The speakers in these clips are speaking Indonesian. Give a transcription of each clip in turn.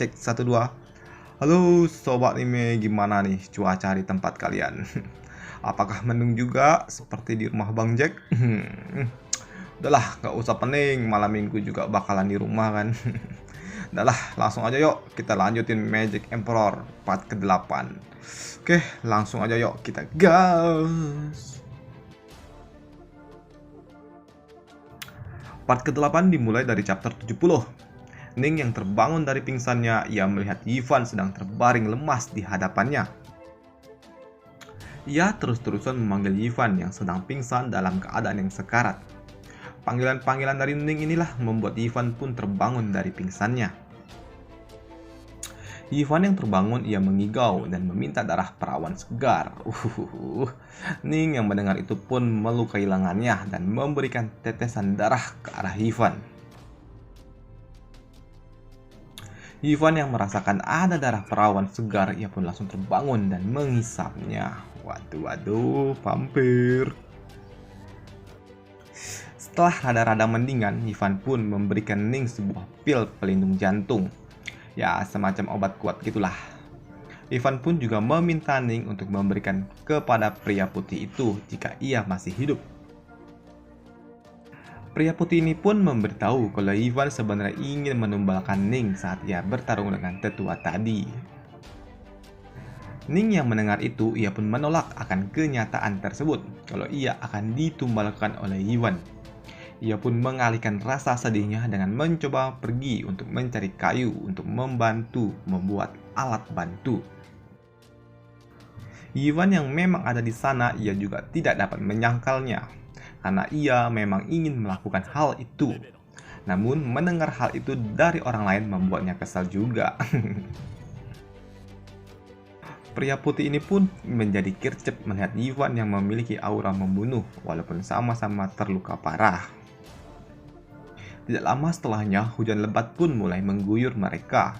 cek 1 2. Halo sobat anime, gimana nih cuaca di tempat kalian? Apakah mendung juga seperti di rumah Bang Jack? Udahlah, nggak usah pening, malam minggu juga bakalan di rumah kan. Udahlah, langsung aja yuk kita lanjutin Magic Emperor part ke-8. Oke, langsung aja yuk kita gas. Part ke-8 dimulai dari chapter 70. Ning yang terbangun dari pingsannya, ia melihat Ivan sedang terbaring lemas di hadapannya. Ia terus-terusan memanggil Ivan yang sedang pingsan dalam keadaan yang sekarat. Panggilan-panggilan dari Ning inilah membuat Ivan pun terbangun dari pingsannya. Ivan yang terbangun, ia mengigau dan meminta darah perawan segar. Ning yang mendengar itu pun melukai lengannya dan memberikan tetesan darah ke arah Ivan. Ivan yang merasakan ada darah perawan segar, ia pun langsung terbangun dan mengisapnya. Waduh, vampir. Setelah rada-rada mendingan, Ivan pun memberikan Ning sebuah pil pelindung jantung. Ya, semacam obat kuat gitulah. Ivan pun juga meminta Ning untuk memberikan kepada pria putih itu jika ia masih hidup. Pria putih ini pun memberitahu kalau Ivan sebenarnya ingin menumbalkan Ning saat ia bertarung dengan tetua tadi. Ning yang mendengar itu, ia pun menolak akan kenyataan tersebut kalau ia akan ditumbalkan oleh Ivan. Ia pun mengalihkan rasa sedihnya dengan mencoba pergi untuk mencari kayu untuk membantu membuat alat bantu. Ivan yang memang ada di sana, ia juga tidak dapat menyangkalnya karena ia memang ingin melakukan hal itu. Namun mendengar hal itu dari orang lain membuatnya kesal juga. Pria putih ini pun menjadi gercep melihat Ivan yang memiliki aura membunuh walaupun sama-sama terluka parah. Tidak lama setelahnya, hujan lebat pun mulai mengguyur mereka.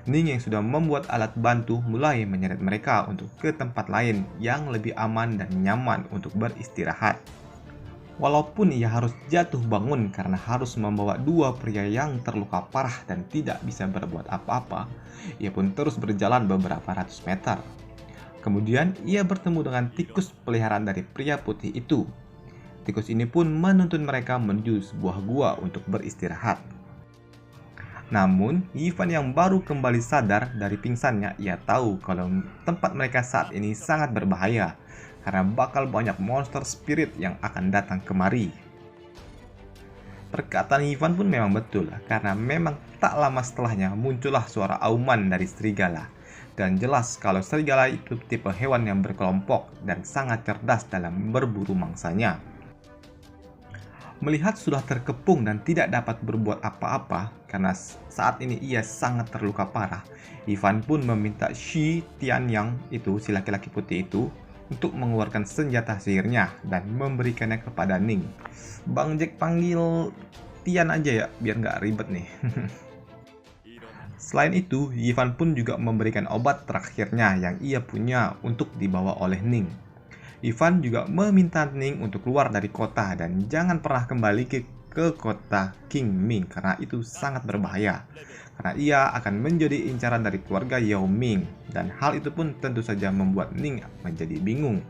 Ning yang sudah membuat alat bantu mulai menyeret mereka untuk ke tempat lain yang lebih aman dan nyaman untuk beristirahat. Walaupun ia harus jatuh bangun karena harus membawa dua pria yang terluka parah dan tidak bisa berbuat apa-apa, ia pun terus berjalan beberapa ratus meter. Kemudian ia bertemu dengan tikus peliharaan dari pria putih itu. Tikus ini pun menuntun mereka menuju sebuah gua untuk beristirahat. Namun, Ivan yang baru kembali sadar dari pingsannya, ia tahu kalau tempat mereka saat ini sangat berbahaya karena bakal banyak monster spirit yang akan datang kemari. Perkataan Ivan pun memang betul, karena memang tak lama setelahnya muncullah suara auman dari serigala. Dan jelas kalau serigala itu tipe hewan yang berkelompok dan sangat cerdas dalam berburu mangsanya. Melihat sudah terkepung dan tidak dapat berbuat apa-apa karena saat ini ia sangat terluka parah, Ivan pun meminta Shi Tianyang itu, si laki-laki putih itu, untuk mengeluarkan senjata sihirnya dan memberikannya kepada Ning. Bang Jack panggil Tian aja ya, biar nggak ribet nih. Selain itu, Ivan pun juga memberikan obat terakhirnya yang ia punya untuk dibawa oleh Ning. Ivan juga meminta Ning untuk keluar dari kota dan jangan pernah kembali ke kota King Ming karena itu sangat berbahaya. Karena ia akan menjadi incaran dari keluarga Yao Ming, dan hal itu pun tentu saja membuat Ning menjadi bingung.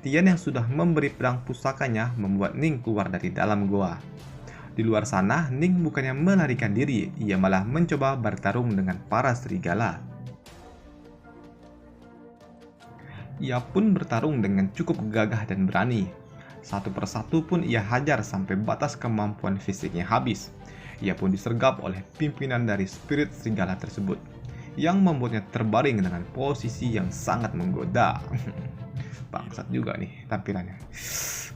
Tian yang sudah memberi pedang pusakanya membuat Ning keluar dari dalam goa. Di luar sana, Ning bukannya melarikan diri, ia malah mencoba bertarung dengan para serigala. Ia pun bertarung dengan cukup gagah dan berani. Satu persatu pun ia hajar sampai batas kemampuan fisiknya habis. Ia pun disergap oleh pimpinan dari spirit serigala tersebut, yang membuatnya terbaring dengan posisi yang sangat menggoda. Bangsat juga nih tampilannya.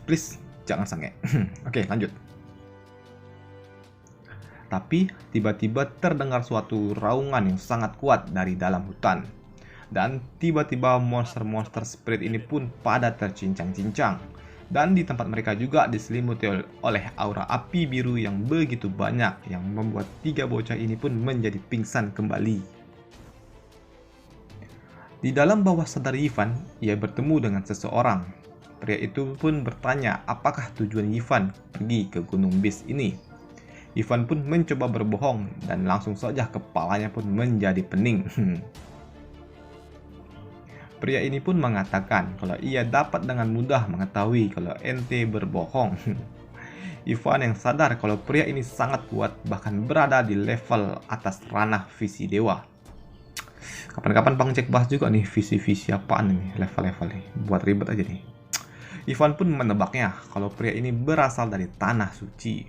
Please, jangan sange. Oke, lanjut. Tapi tiba-tiba terdengar suatu raungan yang sangat kuat dari dalam hutan. Dan tiba-tiba monster-monster spirit ini pun pada tercincang-cincang. Dan di tempat mereka juga diselimuti oleh aura api biru yang begitu banyak, yang membuat tiga bocah ini pun menjadi pingsan kembali. Di dalam bawah sadar Ivan, ia bertemu dengan seseorang. Pria itu pun bertanya apakah tujuan Ivan pergi ke Gunung Beast ini. Ivan pun mencoba berbohong dan langsung saja kepalanya pun menjadi pening. Pria ini pun mengatakan kalau ia dapat dengan mudah mengetahui kalau ente berbohong. Ivan yang sadar kalau pria ini sangat kuat, bahkan berada di level atas ranah visi dewa. Kapan-kapan Bang Jack bahas juga nih visi-visi apaan nih level-level nih, buat ribet aja nih. Ivan pun menebaknya kalau pria ini berasal dari tanah suci.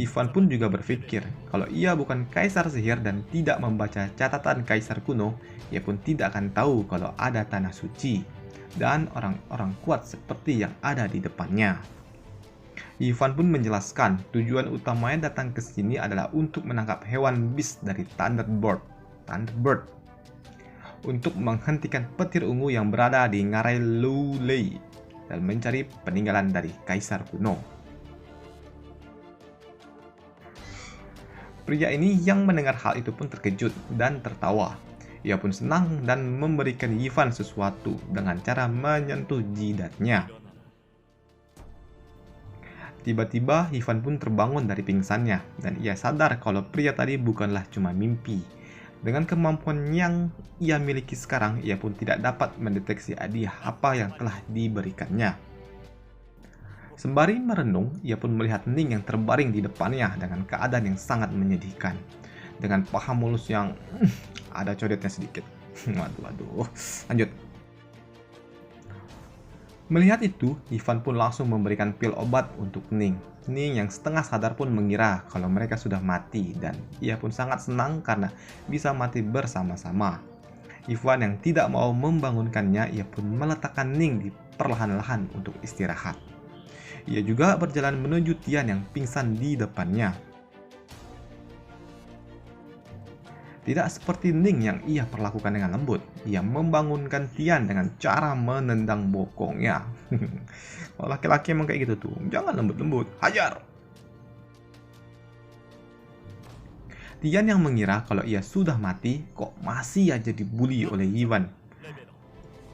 Ivan pun juga berpikir kalau ia bukan kaisar sihir dan tidak membaca catatan kaisar kuno, ia pun tidak akan tahu kalau ada tanah suci dan orang-orang kuat seperti yang ada di depannya. Ivan pun menjelaskan tujuan utamanya datang ke sini adalah untuk menangkap hewan beast dari Thunderbird untuk menghentikan petir ungu yang berada di ngarai Lulei dan mencari peninggalan dari kaisar kuno. Pria ini yang mendengar hal itu pun terkejut dan tertawa. Ia pun senang dan memberikan Ivan sesuatu dengan cara menyentuh jidatnya. Tiba-tiba Ivan pun terbangun dari pingsannya dan ia sadar kalau pria tadi bukanlah cuma mimpi. Dengan kemampuan yang ia miliki sekarang, ia pun tidak dapat mendeteksi hadiah apa yang telah diberikannya. Sembari merenung, ia pun melihat Ning yang terbaring di depannya dengan keadaan yang sangat menyedihkan. Dengan paha mulus yang ada codetnya sedikit. Waduh. Lanjut. Melihat itu, Ivan pun langsung memberikan pil obat untuk Ning. Ning yang setengah sadar pun mengira kalau mereka sudah mati dan ia pun sangat senang karena bisa mati bersama-sama. Ivan yang tidak mau membangunkannya, ia pun meletakkan Ning di perlahan-lahan untuk istirahat. Ia juga berjalan menuju Tian yang pingsan di depannya. Tidak seperti Ning yang ia perlakukan dengan lembut, ia membangunkan Tian dengan cara menendang bokongnya. Kalau laki-laki emang kayak gitu tuh, jangan lembut-lembut, hajar! Tian yang mengira kalau ia sudah mati, kok masih aja dibully oleh Ivan.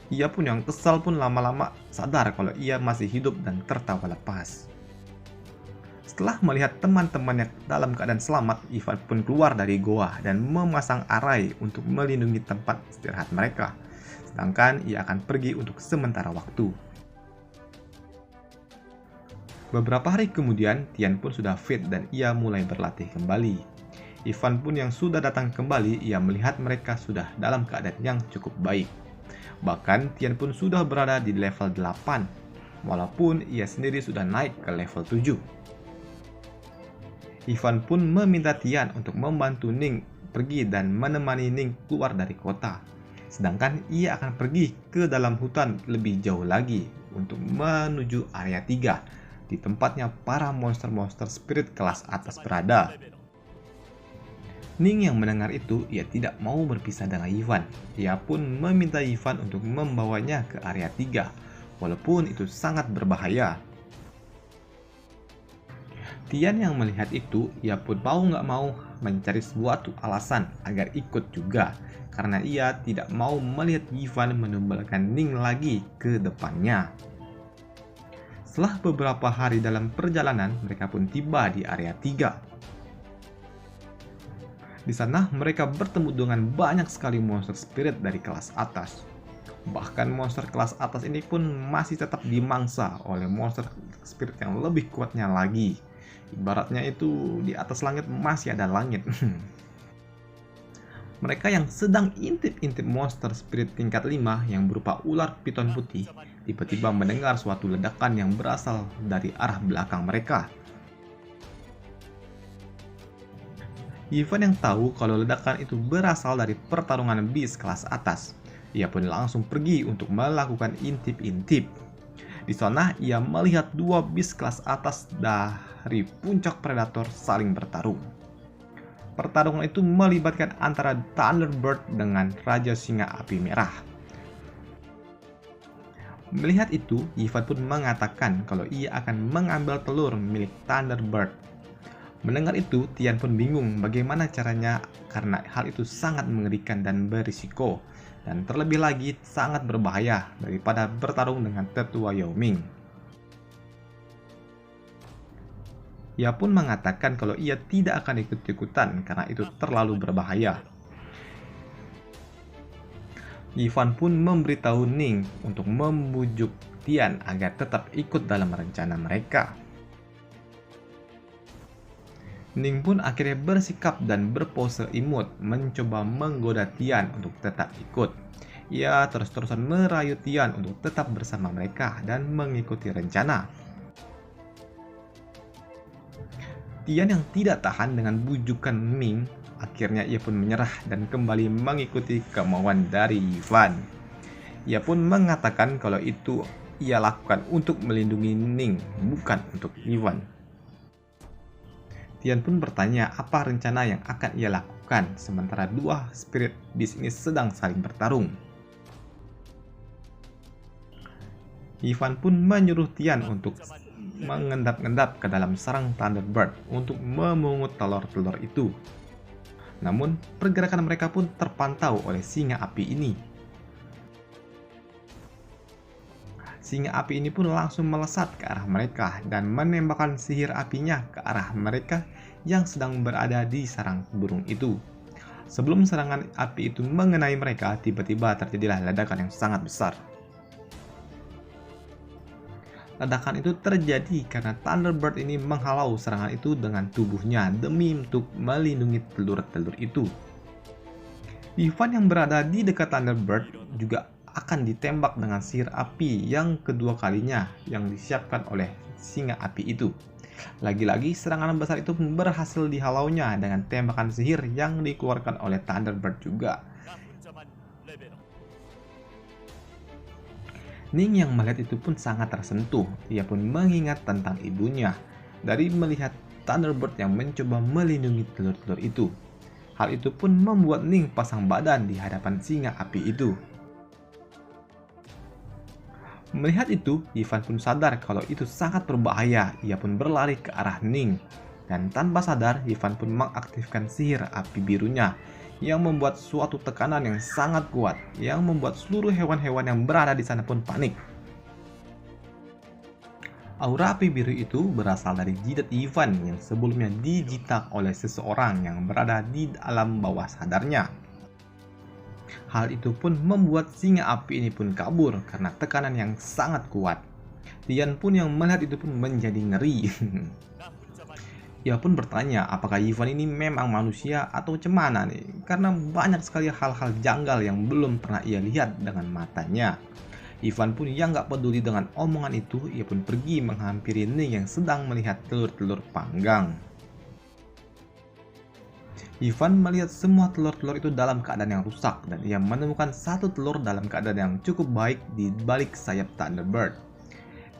Ia pun yang kesal pun lama-lama sadar kalau ia masih hidup dan tertawa lepas. Setelah melihat teman-temannya dalam keadaan selamat, Ivan pun keluar dari goa dan memasang arai untuk melindungi tempat istirahat mereka. Sedangkan ia akan pergi untuk sementara waktu. Beberapa hari kemudian, Tian pun sudah fit dan ia mulai berlatih kembali. Ivan pun yang sudah datang kembali, ia melihat mereka sudah dalam keadaan yang cukup baik. Bahkan Tian pun sudah berada di level 8, walaupun ia sendiri sudah naik ke level 7. Ivan pun meminta Tian untuk membantu Ning pergi dan menemani Ning keluar dari kota. Sedangkan ia akan pergi ke dalam hutan lebih jauh lagi untuk menuju area 3, di tempatnya para monster-monster spirit kelas atas berada. Ning yang mendengar itu, ia tidak mau berpisah dengan Ivan. Ia pun meminta Ivan untuk membawanya ke area 3, walaupun itu sangat berbahaya. Tian yang melihat itu, ia pun mau nggak mau mencari suatu alasan agar ikut juga, karena ia tidak mau melihat Ivan menumbalkan Ning lagi ke depannya. Setelah beberapa hari dalam perjalanan, mereka pun tiba di area 3. Di sana mereka bertemu dengan banyak sekali monster spirit dari kelas atas. Bahkan monster kelas atas ini pun masih tetap dimangsa oleh monster spirit yang lebih kuatnya lagi. Ibaratnya itu di atas langit masih ada langit. Mereka yang sedang intip-intip monster spirit tingkat 5 yang berupa ular piton putih, tiba-tiba mendengar suatu ledakan yang berasal dari arah belakang mereka. Ivan yang tahu kalau ledakan itu berasal dari pertarungan beast kelas atas. Ia pun langsung pergi untuk melakukan intip-intip. Di sana ia melihat dua beast kelas atas dari puncak predator saling bertarung. Pertarungan itu melibatkan antara Thunderbird dengan Raja Singa Api Merah. Melihat itu, Ivan pun mengatakan kalau ia akan mengambil telur milik Thunderbird. Mendengar itu, Tian pun bingung bagaimana caranya karena hal itu sangat mengerikan dan berisiko. Dan terlebih lagi sangat berbahaya daripada bertarung dengan tetua Yao Ming. Ia pun mengatakan kalau ia tidak akan ikut-ikutan karena itu terlalu berbahaya. Ivan pun memberitahu Ning untuk membujuk Tian agar tetap ikut dalam rencana mereka. Ning pun akhirnya bersikap dan berpose imut mencoba menggoda Tian untuk tetap ikut. Ia terus-terusan merayu Tian untuk tetap bersama mereka dan mengikuti rencana. Tian yang tidak tahan dengan bujukan Ning, akhirnya ia pun menyerah dan kembali mengikuti kemauan dari Ivan. Ia pun mengatakan kalau itu ia lakukan untuk melindungi Ning, bukan untuk Ivan. Tian pun bertanya apa rencana yang akan ia lakukan sementara dua spirit beast ini sedang saling bertarung. Ivan pun menyuruh Tian untuk mengendap-endap ke dalam sarang Thunderbird untuk memungut telur-telur itu. Namun, pergerakan mereka pun terpantau oleh singa api ini. Singa api ini pun langsung melesat ke arah mereka dan menembakkan sihir apinya ke arah mereka yang sedang berada di sarang burung itu. Sebelum serangan api itu mengenai mereka, tiba-tiba terjadilah ledakan yang sangat besar. Ledakan itu terjadi karena Thunderbird ini menghalau serangan itu dengan tubuhnya demi untuk melindungi telur-telur itu. Ivan yang berada di dekat Thunderbird juga akan ditembak dengan sihir api yang kedua kalinya yang disiapkan oleh singa api itu. Lagi-lagi serangan besar itu pun berhasil dihalaunya dengan tembakan sihir yang dikeluarkan oleh Thunderbird juga. Ning yang melihat itu pun sangat tersentuh. Ia pun mengingat tentang ibunya dari melihat Thunderbird yang mencoba melindungi telur-telur itu. Hal itu pun membuat Ning pasang badan di hadapan singa api itu. Melihat itu, Ivan pun sadar kalau itu sangat berbahaya. Ia pun berlari ke arah Ning. Dan tanpa sadar, Ivan pun mengaktifkan sihir api birunya yang membuat suatu tekanan yang sangat kuat yang membuat seluruh hewan-hewan yang berada di sana pun panik. Aura api biru itu berasal dari jidat Ivan yang sebelumnya dijitak oleh seseorang yang berada di alam bawah sadarnya. Hal itu pun membuat singa api ini pun kabur karena tekanan yang sangat kuat. Tian pun yang melihat itu pun menjadi ngeri. Ia pun bertanya apakah Ivan ini memang manusia atau cemana nih, karena banyak sekali hal-hal janggal yang belum pernah ia lihat dengan matanya. Ivan pun yang gak peduli dengan omongan itu, ia pun pergi menghampiri Ning yang sedang melihat telur-telur panggang. Ivan melihat semua telur-telur itu dalam keadaan yang rusak dan ia menemukan satu telur dalam keadaan yang cukup baik di balik sayap Thunderbird.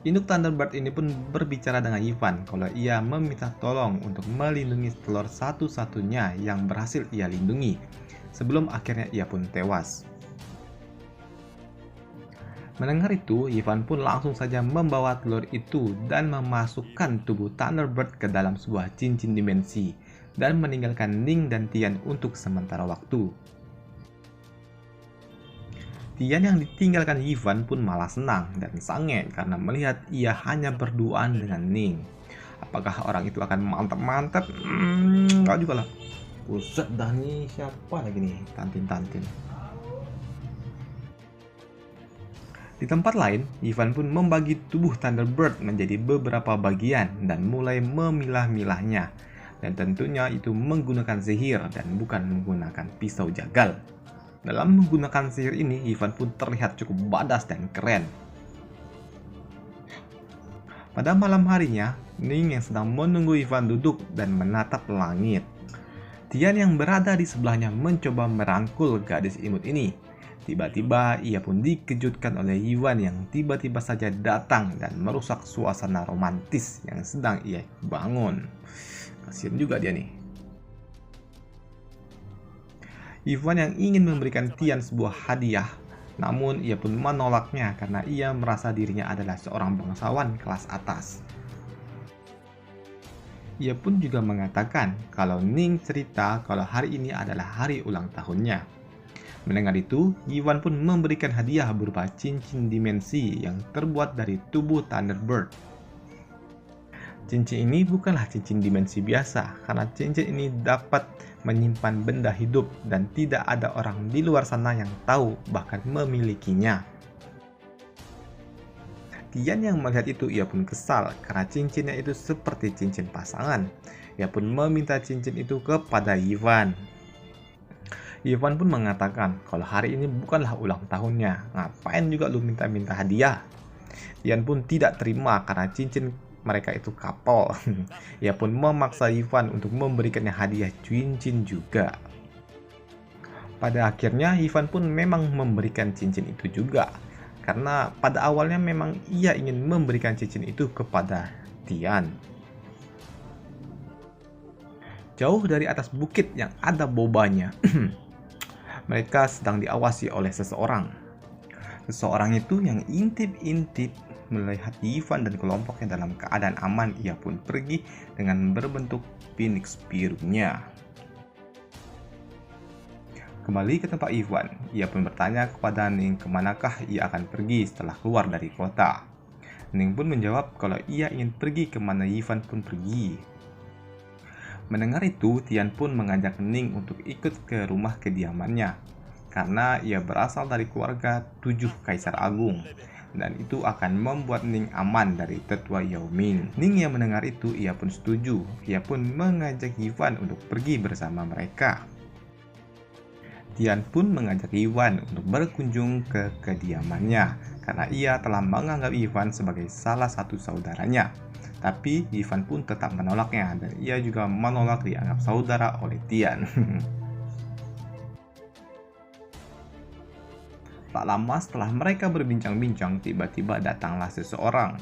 Induk Thunderbird ini pun berbicara dengan Ivan kalau ia meminta tolong untuk melindungi telur satu-satunya yang berhasil ia lindungi, sebelum akhirnya ia pun tewas. Mendengar itu, Ivan pun langsung saja membawa telur itu dan memasukkan tubuh Thunderbird ke dalam sebuah cincin dimensi, dan meninggalkan Ning dan Tian untuk sementara waktu. Tian yang ditinggalkan Ivan pun malah senang dan sange karena melihat ia hanya berduaan dengan Ning. Apakah orang itu akan mantap-mantap? Enggak juga lah. Buset dah nih, siapa lagi nih Tantin-Tantin. Di tempat lain, Ivan pun membagi tubuh Thunderbird menjadi beberapa bagian dan mulai memilah-milahnya. Dan tentunya itu menggunakan sihir dan bukan menggunakan pisau jagal. Dalam menggunakan sihir ini, Ivan pun terlihat cukup badass dan keren. Pada malam harinya, Ning yang sedang menunggu Ivan duduk dan menatap langit. Tian yang berada di sebelahnya mencoba merangkul gadis imut ini. Tiba-tiba ia pun dikejutkan oleh Ivan yang tiba-tiba saja datang dan merusak suasana romantis yang sedang ia bangun. Kasian juga dia nih. Ivan yang ingin memberikan Tian sebuah hadiah, namun ia pun menolaknya karena ia merasa dirinya adalah seorang bangsawan kelas atas. Ia pun juga mengatakan kalau Ning cerita kalau hari ini adalah hari ulang tahunnya. Mendengar itu, Ivan pun memberikan hadiah berupa cincin dimensi yang terbuat dari tubuh Thunderbird. Cincin ini bukanlah cincin dimensi biasa, karena cincin ini dapat menyimpan benda hidup dan tidak ada orang di luar sana yang tahu bahkan memilikinya. Tian yang melihat itu ia pun kesal karena cincinnya itu seperti cincin pasangan. Ia pun meminta cincin itu kepada Ivan. Ivan pun mengatakan kalau hari ini bukanlah ulang tahunnya, ngapain juga lu minta-minta hadiah. Tian pun tidak terima karena cincin mereka itu couple. Ia pun memaksa Ivan untuk memberikannya hadiah cincin juga. Pada akhirnya Ivan pun memang memberikan cincin itu juga. Karena pada awalnya memang ia ingin memberikan cincin itu kepada Tian. Jauh dari atas bukit yang ada bobanya, mereka sedang diawasi oleh seseorang. Seseorang itu yang intip-intip melihat Ivan dan kelompoknya dalam keadaan aman. Ia pun pergi dengan berbentuk phoenix birunya. Kembali ke tempat Ivan, ia pun bertanya kepada Ning kemanakah ia akan pergi setelah keluar dari kota. Ning pun menjawab kalau ia ingin pergi kemana Ivan pun pergi. Mendengar itu, Tian pun mengajak Ning untuk ikut ke rumah kediamannya, karena ia berasal dari keluarga 7 Kaisar Agung, dan itu akan membuat Ning aman dari tetua Yao Ming. Ning yang mendengar itu, ia pun setuju. Ia pun mengajak Ivan untuk pergi bersama mereka. Tian pun mengajak Ivan untuk berkunjung ke kediamannya karena ia telah menganggap Ivan sebagai salah satu saudaranya. Tapi Ivan pun tetap menolaknya dan ia juga menolak dianggap saudara oleh Tian. Tak lama setelah mereka berbincang-bincang, tiba-tiba datanglah seseorang.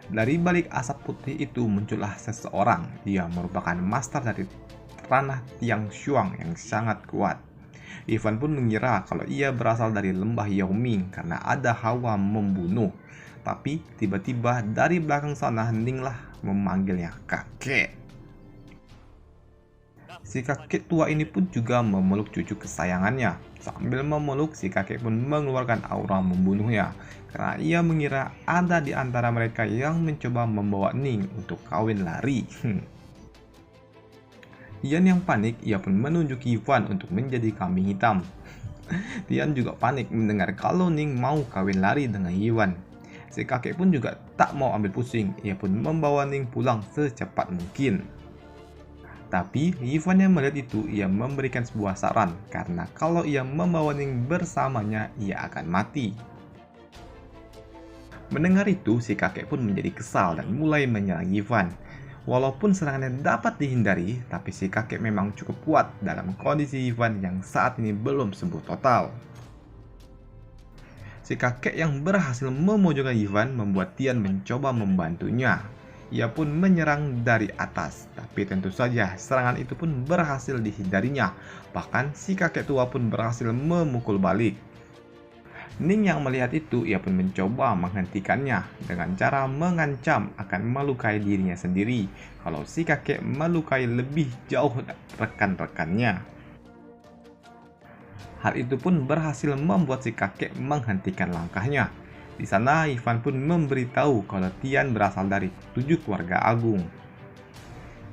Dari balik asap putih itu muncullah seseorang. Dia merupakan master dari ranah Tiang Shuang yang sangat kuat. Ivan pun mengira kalau ia berasal dari lembah Yao Ming karena ada hawa membunuh. Tapi tiba-tiba dari belakang sana Ning lah memanggilnya kakek. Si kakek tua ini pun juga memeluk cucu kesayangannya. Sambil memeluk, si kakek pun mengeluarkan aura membunuhnya karena ia mengira ada di antara mereka yang mencoba membawa Ning untuk kawin lari. Tian yang panik, ia pun menunjuk Ivan untuk menjadi kambing hitam. Tian juga panik mendengar kalau Ning mau kawin lari dengan Ivan. Si kakek pun juga tak mau ambil pusing, ia pun membawa Ning pulang secepat mungkin. Tapi Ivan yang melihat itu, ia memberikan sebuah saran karena kalau ia membawa Ning bersamanya, ia akan mati. Mendengar itu, si kakek pun menjadi kesal dan mulai menyerang Ivan. Walaupun serangannya dapat dihindari, tapi si kakek memang cukup kuat dalam kondisi Ivan yang saat ini belum sembuh total. Si kakek yang berhasil memojokkan Ivan membuat Tian mencoba membantunya. Ia pun menyerang dari atas, tapi tentu saja serangan itu pun berhasil dihindarinya. Bahkan si kakek tua pun berhasil memukul balik. Ning yang melihat itu, ia pun mencoba menghentikannya dengan cara mengancam akan melukai dirinya sendiri kalau si kakek melukai lebih jauh rekan-rekannya. Hal itu pun berhasil membuat si kakek menghentikan langkahnya. Di sana Ivan pun memberitahu kalau Tian berasal dari 7 keluarga agung.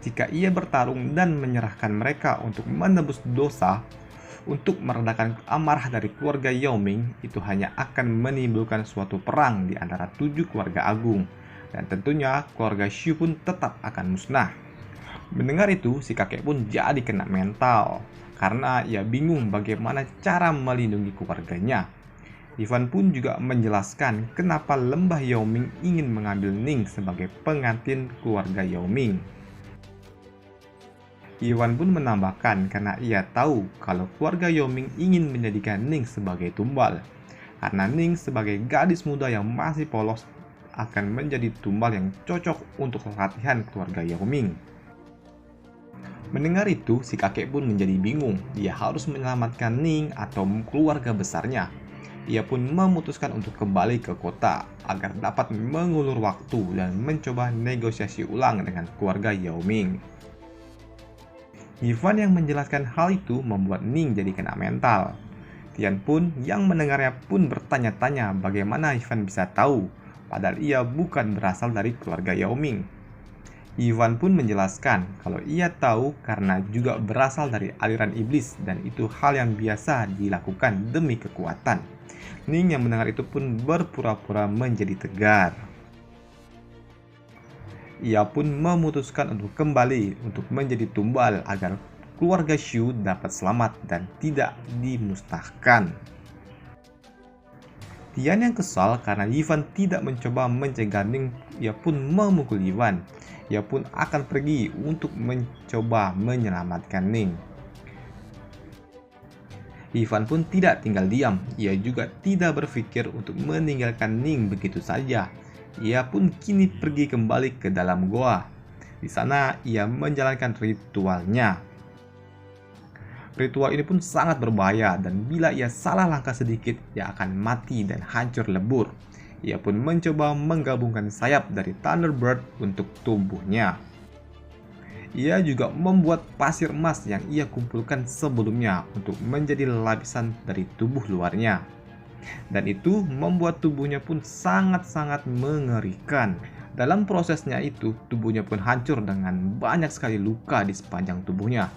Jika ia bertarung dan menyerahkan mereka untuk menebus dosa, untuk meredakan amarah dari keluarga Yao Ming, itu hanya akan menimbulkan suatu perang di antara 7 keluarga agung. Dan tentunya keluarga Xu pun tetap akan musnah. Mendengar itu, si kakek pun jadi kena mental. Karena ia bingung bagaimana cara melindungi keluarganya. Ivan pun juga menjelaskan kenapa lembah Yao Ming ingin mengambil Ning sebagai pengantin keluarga Yao Ming. Ivan pun menambahkan karena ia tahu kalau keluarga Yao Ming ingin menjadikan Ning sebagai tumbal. Karena Ning sebagai gadis muda yang masih polos akan menjadi tumbal yang cocok untuk latihan keluarga Yao Ming. Mendengar itu, si kakek pun menjadi bingung. Dia harus menyelamatkan Ning atau keluarga besarnya. Ia pun memutuskan untuk kembali ke kota agar dapat mengulur waktu dan mencoba negosiasi ulang dengan keluarga Yao Ming. Ivan yang menjelaskan hal itu membuat Ning jadi kena mental. Tian pun yang mendengarnya pun bertanya-tanya bagaimana Ivan bisa tahu, padahal ia bukan berasal dari keluarga Yao Ming. Ivan pun menjelaskan kalau ia tahu karena juga berasal dari aliran iblis dan itu hal yang biasa dilakukan demi kekuatan. Ning yang mendengar itu pun berpura-pura menjadi tegar. Ia pun memutuskan untuk kembali untuk menjadi tumbal agar keluarga Shu dapat selamat dan tidak dimusnahkan. Tian yang kesal karena Ivan tidak mencoba mencegah Ning, ia pun memukul Ivan. Ia pun akan pergi untuk mencoba menyelamatkan Ning. Ivan pun tidak tinggal diam, ia juga tidak berpikir untuk meninggalkan Ning begitu saja. Ia pun kini pergi kembali ke dalam goa. Di sana ia menjalankan ritualnya. Ritual ini pun sangat berbahaya dan bila ia salah langkah sedikit, ia akan mati dan hancur lebur. Ia pun mencoba menggabungkan sayap dari Thunderbird untuk tubuhnya. Ia juga membuat pasir emas yang ia kumpulkan sebelumnya untuk menjadi lapisan dari tubuh luarnya. Dan itu membuat tubuhnya pun sangat-sangat mengerikan. Dalam prosesnya itu, tubuhnya pun hancur dengan banyak sekali luka di sepanjang tubuhnya.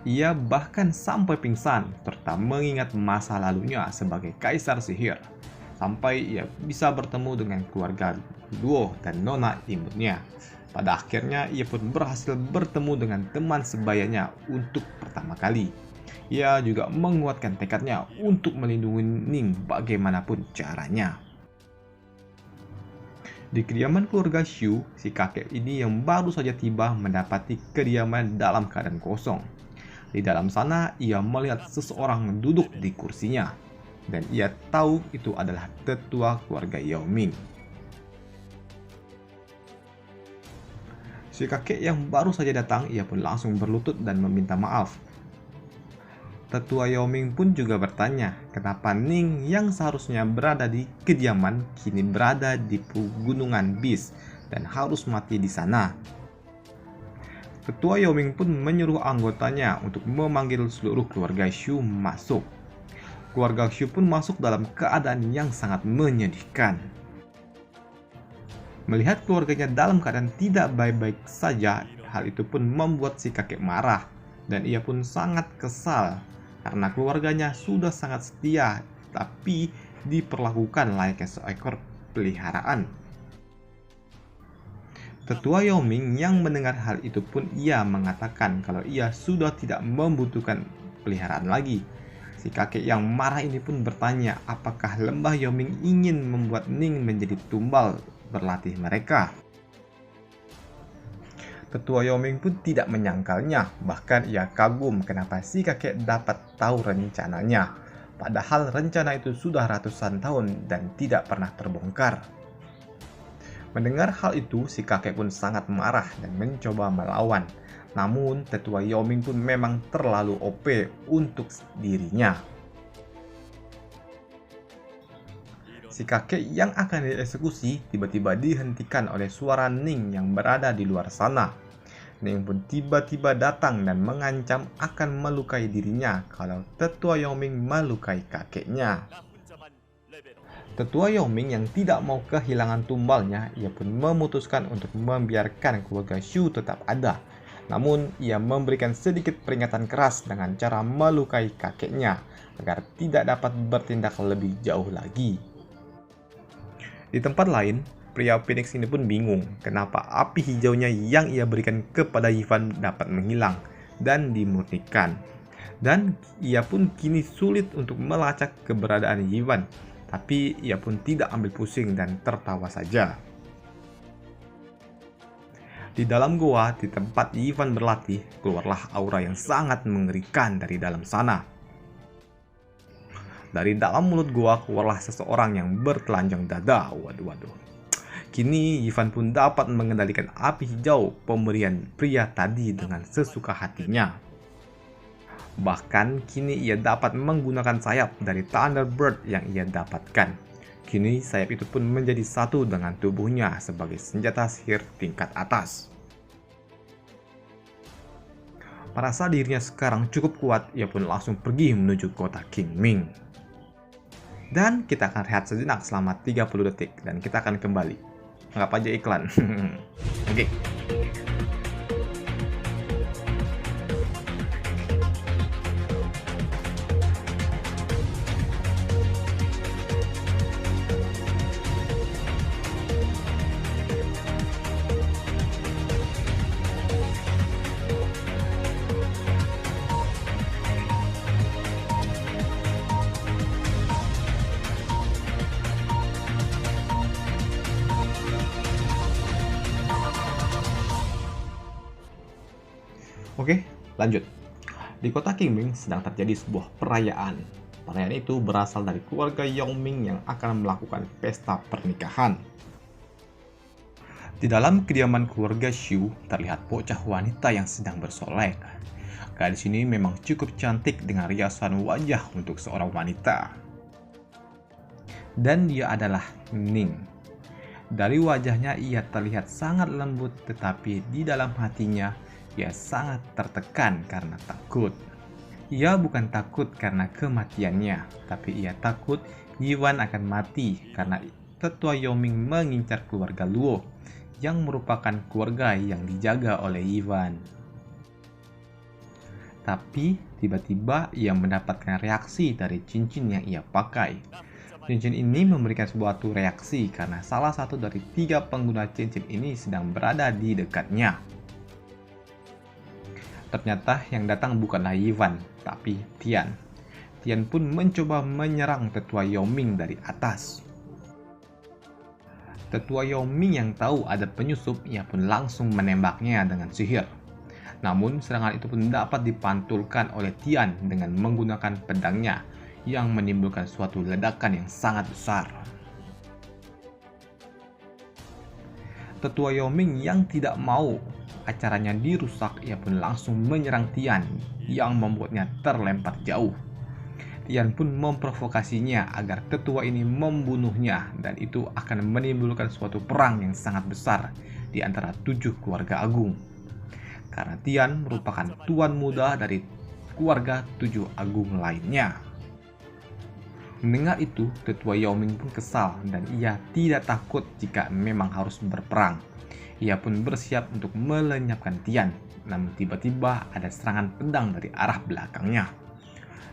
Ia bahkan sampai pingsan, serta mengingat masa lalunya sebagai kaisar sihir. Sampai ia bisa bertemu dengan keluarga Luo dan nona imutnya. Pada akhirnya, ia pun berhasil bertemu dengan teman sebayanya untuk pertama kali. Ia juga menguatkan tekadnya untuk melindungi Ning bagaimanapun caranya. Di kediaman keluarga Shu, si kakek ini yang baru saja tiba mendapati kediaman dalam keadaan kosong. Di dalam sana, ia melihat seseorang duduk di kursinya. Dan ia tahu itu adalah tetua keluarga Yao Ming. Si kakek yang baru saja datang, ia pun langsung berlutut dan meminta maaf. Tetua Yao Ming pun juga bertanya, kenapa Ning yang seharusnya berada di kediaman kini berada di pegunungan Beast dan harus mati di sana. Tetua Yao Ming pun menyuruh anggotanya untuk memanggil seluruh keluarga Shu masuk. Keluarga Shu pun masuk dalam keadaan yang sangat menyedihkan. Melihat keluarganya dalam keadaan tidak baik-baik saja, hal itu pun membuat si kakek marah dan ia pun sangat kesal karena keluarganya sudah sangat setia tapi diperlakukan layaknya seekor peliharaan. Tetua Yao Ming yang mendengar hal itu pun ia mengatakan kalau ia sudah tidak membutuhkan peliharaan lagi. Si kakek yang marah ini pun bertanya apakah lembah Yao Ming ingin membuat Ning menjadi tumbal berlatih mereka. Tetua Yao Ming pun tidak menyangkalnya, bahkan ia kagum kenapa si kakek dapat tahu rencananya. Padahal rencana itu sudah ratusan tahun dan tidak pernah terbongkar. Mendengar hal itu, si kakek pun sangat marah dan mencoba melawan. Namun, tetua Yao Ming pun memang terlalu OP untuk dirinya. Si kakek yang akan dieksekusi tiba-tiba dihentikan oleh suara Ning yang berada di luar sana. Ning pun tiba-tiba datang dan mengancam akan melukai dirinya kalau tetua Yao Ming melukai kakeknya. Tetua Yao Ming yang tidak mau kehilangan tumbalnya, ia pun memutuskan untuk membiarkan keluarga Shu tetap ada. Namun, ia memberikan sedikit peringatan keras dengan cara melukai kakeknya agar tidak dapat bertindak lebih jauh lagi. Di tempat lain, pria Phoenix ini pun bingung kenapa api hijaunya yang ia berikan kepada Ivan dapat menghilang dan dimurnikan. Dan ia pun kini sulit untuk melacak keberadaan Ivan, tapi ia pun tidak ambil pusing dan tertawa saja. Di dalam goa, di tempat Ivan berlatih, keluarlah aura yang sangat mengerikan dari dalam sana. Dari dalam mulut goa keluarlah seseorang yang bertelanjang dada. Waduh. Kini Ivan pun dapat mengendalikan api hijau pemberian pria tadi dengan sesuka hatinya. Bahkan kini ia dapat menggunakan sayap dari Thunderbird yang ia dapatkan. Kini sayap itu pun menjadi satu dengan tubuhnya sebagai senjata sihir tingkat atas. Merasa dirinya sekarang cukup kuat, ia pun langsung pergi menuju kota King Ming. Dan kita akan rehat sejenak selama 30 detik dan kita akan kembali. Anggap aja iklan. Oke. Oke, lanjut. Di kota Qingming sedang terjadi sebuah perayaan. Perayaan itu berasal dari keluarga Yongming yang akan melakukan pesta pernikahan. Di dalam kediaman keluarga Xu, terlihat bocah wanita yang sedang bersolek. Gadis ini memang cukup cantik dengan riasan wajah untuk seorang wanita. Dan dia adalah Ning. Dari wajahnya ia terlihat sangat lembut, tetapi di dalam hatinya ia sangat tertekan karena takut. Ia bukan takut karena kematiannya, tapi ia takut Yiwan akan mati karena tetua Yongming mengincar keluarga Luo, yang merupakan keluarga yang dijaga oleh Yiwan. Tapi tiba-tiba ia mendapatkan reaksi dari cincin yang ia pakai. Cincin ini memberikan suatu reaksi karena salah satu dari 3 pengguna cincin ini sedang berada di dekatnya. Ternyata yang datang bukanlah Yiwan, tapi Tian. Tian pun mencoba menyerang tetua Yongming dari atas. Tetua Yongming yang tahu ada penyusup, ia pun langsung menembaknya dengan sihir. Namun serangan itu pun dapat dipantulkan oleh Tian dengan menggunakan pedangnya, yang menimbulkan suatu ledakan yang sangat besar. Tetua Yongming yang tidak mau acaranya dirusak, ia pun langsung menyerang Tian yang membuatnya terlempar jauh. Tian pun memprovokasinya agar tetua ini membunuhnya, dan itu akan menimbulkan suatu perang yang sangat besar di antara 7 keluarga agung. Karena Tian merupakan tuan muda dari keluarga 7 agung lainnya. Mendengar itu, tetua Yongming pun kesal dan ia tidak takut jika memang harus berperang. Ia pun bersiap untuk melenyapkan Tian, namun tiba-tiba ada serangan pedang dari arah belakangnya.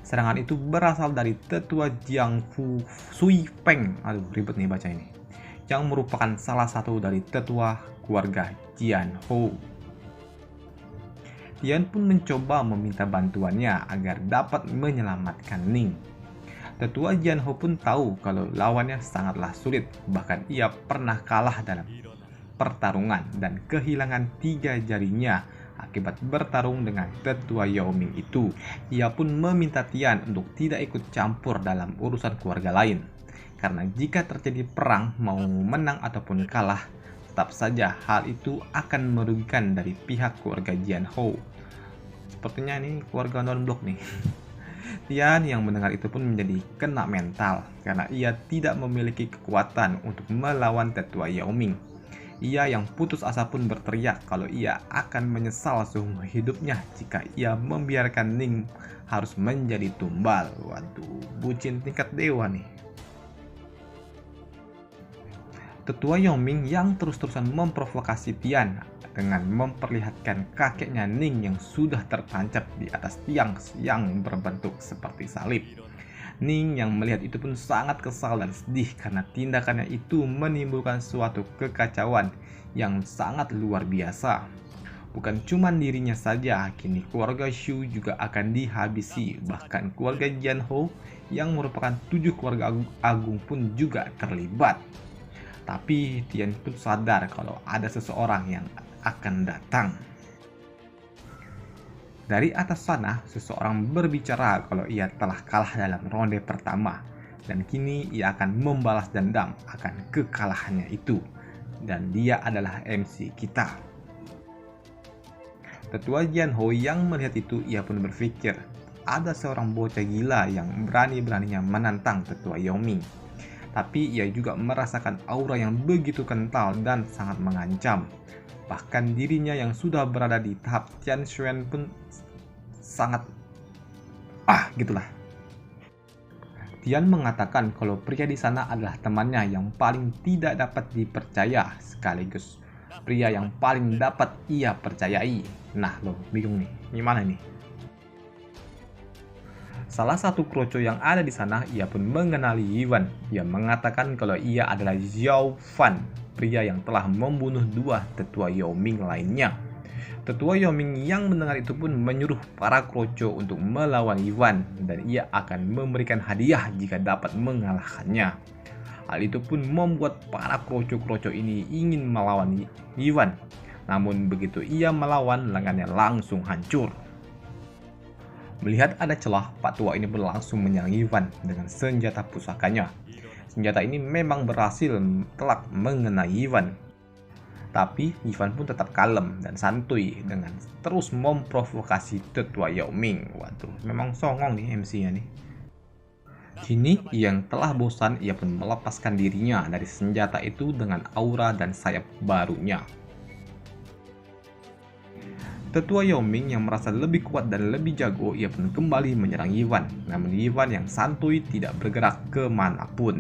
Serangan itu berasal dari tetua Jiangfu Sui Peng, aduh ribet nih baca ini, yang merupakan salah satu dari tetua keluarga Jianhou. Tian pun mencoba meminta bantuannya agar dapat menyelamatkan Ning. Tetua Jianhou pun tahu kalau lawannya sangatlah sulit, bahkan ia pernah kalah dalam pertarungan dan kehilangan 3 jarinya akibat bertarung dengan tetua Yongming itu. Ia pun meminta Tian untuk tidak ikut campur dalam urusan keluarga lain, karena jika terjadi perang mau menang ataupun kalah, tetap saja hal itu akan merugikan dari pihak keluarga Jianhou. Sepertinya ini keluarga non-blok nih. Tian yang mendengar itu pun menjadi kena mental karena ia tidak memiliki kekuatan untuk melawan tetua Yongming. Ia yang putus asa pun berteriak kalau ia akan menyesal seumur hidupnya jika ia membiarkan Ning harus menjadi tumbal. Waduh, bucin tingkat dewa nih. Tetua Yongming yang terus-terusan memprovokasi Tian dengan memperlihatkan kakeknya Ning yang sudah tertancap di atas tiang yang berbentuk seperti salib. Ning yang melihat itu pun sangat kesal dan sedih karena tindakannya itu menimbulkan suatu kekacauan yang sangat luar biasa. Bukan cuma dirinya saja, kini keluarga Xu juga akan dihabisi, bahkan keluarga Jianhou yang merupakan 7 keluarga agung pun juga terlibat. Tapi Tian pun sadar kalau ada seseorang yang akan datang. Dari atas sana, seseorang berbicara kalau ia telah kalah dalam ronde pertama, dan kini ia akan membalas dendam akan kekalahannya itu, dan dia adalah MC kita. Tetua Jianhou yang melihat itu, ia pun berpikir, ada seorang bocah gila yang berani-beraninya menantang tetua Yongming. Tapi ia juga merasakan aura yang begitu kental dan sangat mengancam. Bahkan dirinya yang sudah berada di tahap Tianshuan pun sangat gitulah. Tian mengatakan kalau pria di sana adalah temannya yang paling tidak dapat dipercaya, sekaligus pria yang paling dapat ia percayai. Nah lo bingung nih, gimana nih? Salah satu kroco yang ada di sana, ia pun mengenali Yiwan. Ia mengatakan kalau ia adalah Xiao Fan, pria yang telah membunuh 2 tetua Yongming lainnya. Tetua Yongming yang mendengar itu pun menyuruh para kroco untuk melawan Yiwan, dan ia akan memberikan hadiah jika dapat mengalahkannya. Hal itu pun membuat para kroco-kroco ini ingin melawan Yiwan. Namun begitu ia melawan, lengannya langsung hancur. Melihat ada celah, Pak Tua ini pun langsung menyerang Ivan dengan senjata pusakanya. Senjata ini memang berhasil telak mengenai Ivan. Tapi Ivan pun tetap kalem dan santuy dengan terus memprovokasi Tetua Yao Ming. Waduh, memang songong nih MC-nya nih. Kini yang telah bosan, ia pun melepaskan dirinya dari senjata itu dengan aura dan sayap barunya. Tetua Yao Ming yang merasa lebih kuat dan lebih jago, ia pun kembali menyerang Ivan. Namun Ivan yang santuy tidak bergerak kemanapun.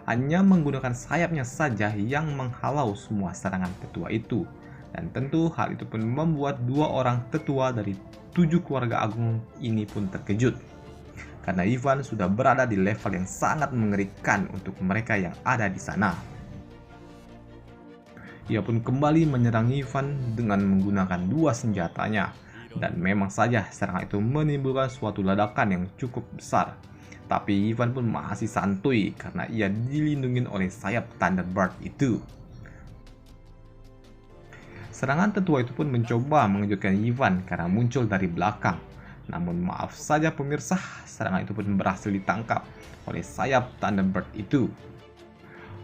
Hanya menggunakan sayapnya saja yang menghalau semua serangan tetua itu. Dan tentu hal itu pun membuat 2 orang tetua dari 7 keluarga agung ini pun terkejut. Karena Ivan sudah berada di level yang sangat mengerikan untuk mereka yang ada di sana. Ia pun kembali menyerang Ivan dengan menggunakan 2 senjatanya. Dan memang saja serangan itu menimbulkan suatu ledakan yang cukup besar. Tapi Ivan pun masih santuy karena ia dilindungi oleh sayap Thunderbird itu. Serangan tetua itu pun mencoba mengejutkan Ivan karena muncul dari belakang. Namun maaf saja pemirsa, serangan itu pun berhasil ditangkap oleh sayap Thunderbird itu.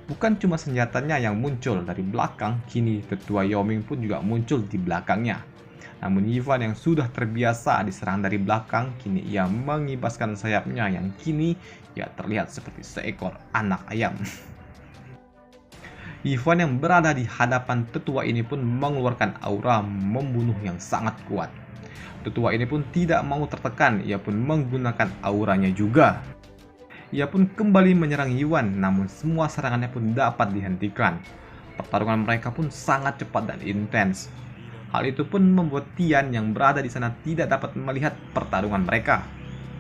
Bukan cuma senjatanya yang muncul dari belakang, kini Tetua Yao Ming pun juga muncul di belakangnya. Namun Ivan yang sudah terbiasa diserang dari belakang, kini ia mengibaskan sayapnya yang kini ia terlihat seperti seekor anak ayam. Ivan yang berada di hadapan tetua ini pun mengeluarkan aura membunuh yang sangat kuat. Tetua ini pun tidak mau tertekan, ia pun menggunakan auranya juga. Ia pun kembali menyerang Ivan, namun semua serangannya pun dapat dihentikan. Pertarungan mereka pun sangat cepat dan intens. Hal itu pun membuat Tian yang berada di sana tidak dapat melihat pertarungan mereka.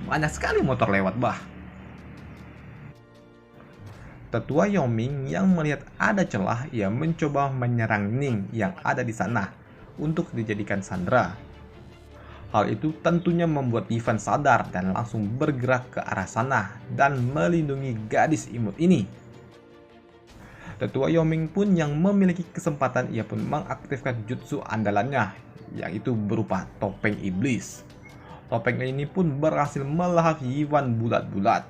Banyak sekali motor lewat bah. Tetua Yao Ming yang melihat ada celah, ia mencoba menyerang Ning yang ada di sana untuk dijadikan sandera. Hal itu tentunya membuat Ivan sadar dan langsung bergerak ke arah sana dan melindungi gadis imut ini. Tetua Yao Ming pun yang memiliki kesempatan, ia pun mengaktifkan jutsu andalannya, yaitu berupa topeng iblis. Topeng ini pun berhasil melahap Ivan bulat-bulat.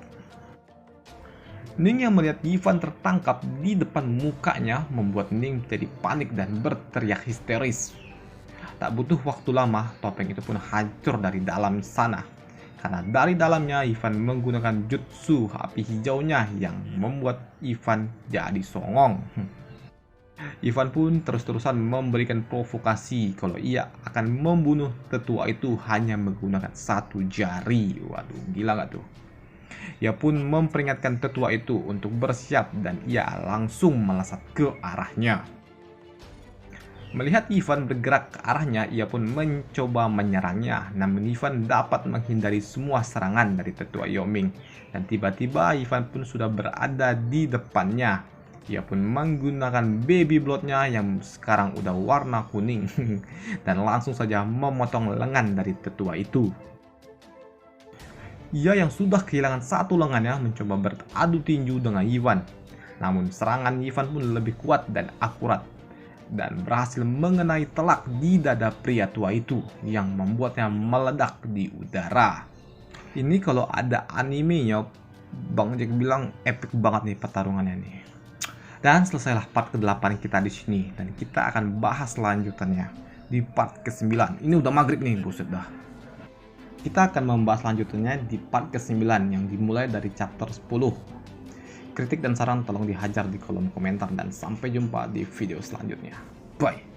Ning yang melihat Ivan tertangkap di depan mukanya membuat Ning jadi panik dan berteriak histeris. Tak butuh waktu lama, topeng itu pun hancur dari dalam sana. Karena dari dalamnya Ivan menggunakan jutsu api hijaunya yang membuat Ivan jadi songong. Ivan pun terus-terusan memberikan provokasi kalau ia akan membunuh tetua itu hanya menggunakan 1 jari. Waduh, gila gak tuh? Ia pun memperingatkan tetua itu untuk bersiap dan ia langsung melesat ke arahnya. Melihat Ivan bergerak ke arahnya, ia pun mencoba menyerangnya. Namun Ivan dapat menghindari semua serangan dari Tetua Yao Ming. Dan tiba-tiba Ivan pun sudah berada di depannya. Ia pun menggunakan baby bloodnya yang sekarang udah warna kuning. Dan langsung saja memotong lengan dari tetua itu. Ia yang sudah kehilangan 1 lengannya mencoba beradu tinju dengan Ivan. Namun serangan Ivan pun lebih kuat dan akurat. Dan berhasil mengenai telak di dada pria tua itu yang membuatnya meledak di udara. Ini kalau ada animenya, Bang Jack bilang epic banget nih pertarungannya nih. Dan selesailah part ke-8 kita di sini dan kita akan bahas lanjutannya di part ke-9. Ini udah maghrib nih, buset dah. Kita akan membahas lanjutannya di part ke-9 yang dimulai dari chapter 10. Kritik dan saran tolong dihajar di kolom komentar dan sampai jumpa di video selanjutnya. Bye!